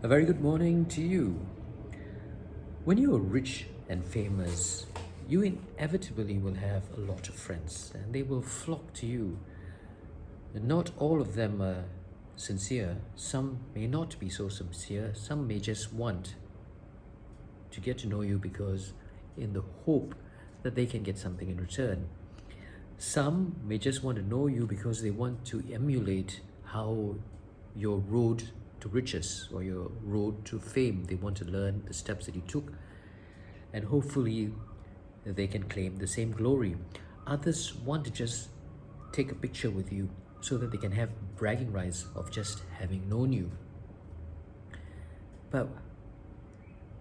A very good morning to you. When you are rich and famous, you inevitably will have a lot of friends and they will flock to you. And not all of them are sincere. Some may not be so sincere. Some may just want to get to know you because in the hope that they can get something in return. Some may just want to know you because they want to emulate how your road to riches or your road to fame, they want to learn the steps that you took, and hopefully they can claim the same glory. Others want to just take a picture with you so that they can have bragging rights of just having known you. But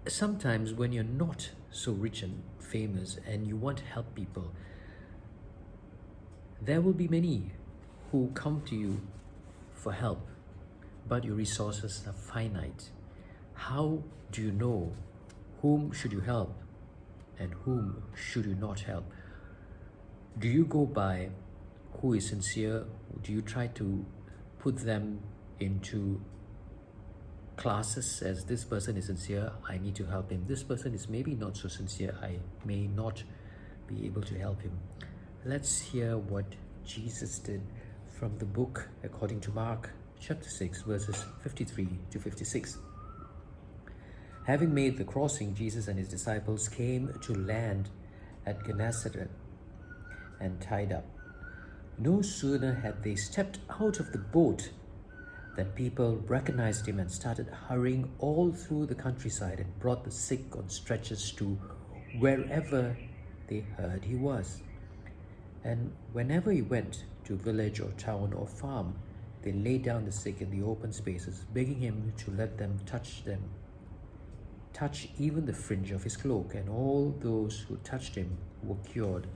sometimes when you're not so rich and famous and you want to help people, there will be many who come to you for help, but your resources are finite. How do you know whom should you help and whom should you not help? Do you go by who is sincere? Do you try to put them into classes as this person is sincere, I need to help him. This person is maybe not so sincere, I may not be able to help him. Let's hear what Jesus did from the book according to Mark chapter 6 verses 53 to 56. Having made the crossing, Jesus and his disciples came to land at Gennesaret and tied up. No sooner had they stepped out of the boat than people recognized him and started hurrying all through the countryside and brought the sick on stretchers to wherever they heard he was. And whenever he went to village or town or farm, they laid down the sick in the open spaces, begging him to let them touch even the fringe of his cloak, and all those who touched him were cured.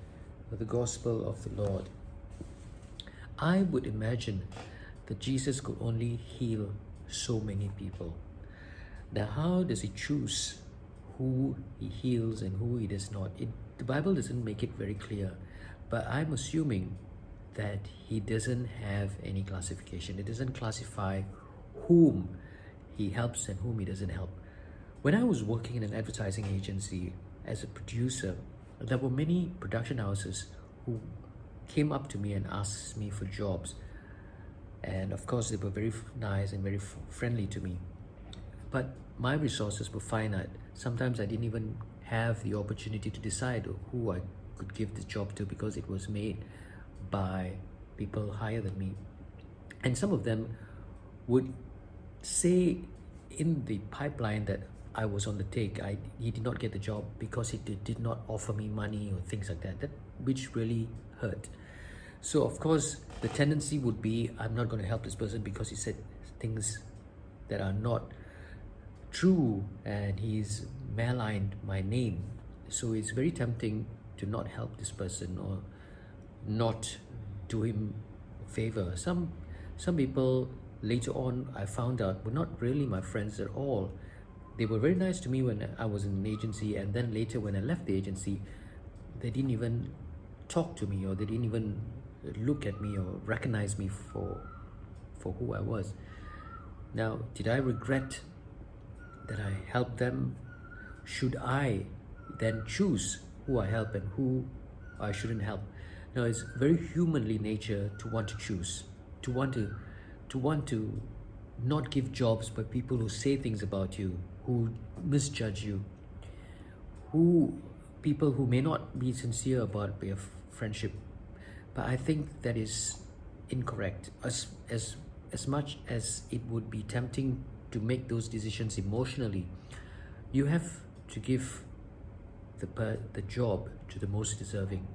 The gospel of the Lord. I would imagine that Jesus could only heal so many people. Now, how does he choose who he heals and who he does not? The Bible doesn't make it very clear, but I'm assuming that he doesn't have any classification. It doesn't classify whom he helps and whom he doesn't help. When I was working in an advertising agency as a producer, there were many production houses who came up to me and asked me for jobs. And of course, they were very nice and very friendly to me. But my resources were finite. Sometimes I didn't even have the opportunity to decide who I could give the job to because it was made by people higher than me. And some of them would say in the pipeline that I was on the take. He did not get the job because he did not offer me money or things like that, which really hurt. So of course, the tendency would be, I'm not going to help this person because he said things that are not true and he's maligned my name. So it's very tempting to not help this person or not do him a favor. Some people later on I found out were not really my friends at all. They were very nice to me when I was in an agency, and then later when I left the agency, they didn't even talk to me, or they didn't even look at me or recognize me for who I was. Now, did I regret that I helped them? Should I then choose who I help and who I shouldn't help? Now, it's very humanly nature to want to choose, to want to not give jobs by people who say things about you, who misjudge you, people who may not be sincere about their friendship. But I think that is incorrect. As much as it would be tempting to make those decisions emotionally, you have to give the job to the most deserving.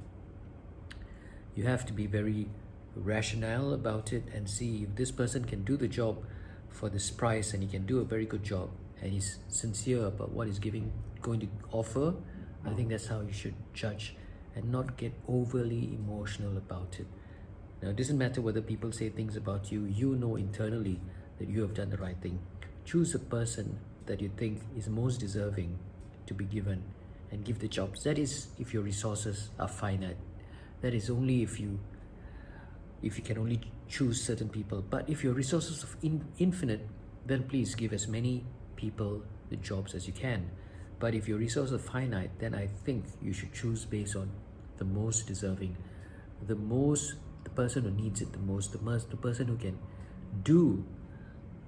You have to be very rational about it and see if this person can do the job for this price and he can do a very good job and he's sincere about what he's going to offer. I think that's how you should judge and not get overly emotional about it. Now, it doesn't matter whether people say things about you, you know internally that you have done the right thing. Choose a person that you think is most deserving to be given and give the jobs. That is if your resources are finite. That is only if you can only choose certain people. But if your resources are infinite, then please give as many people the jobs as you can. But if your resources are finite, then I think you should choose based on the most deserving, the person who needs it the most, the person who can do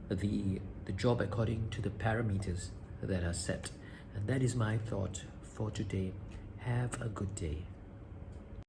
the job according to the parameters that are set. And that is my thought for today. Have a good day.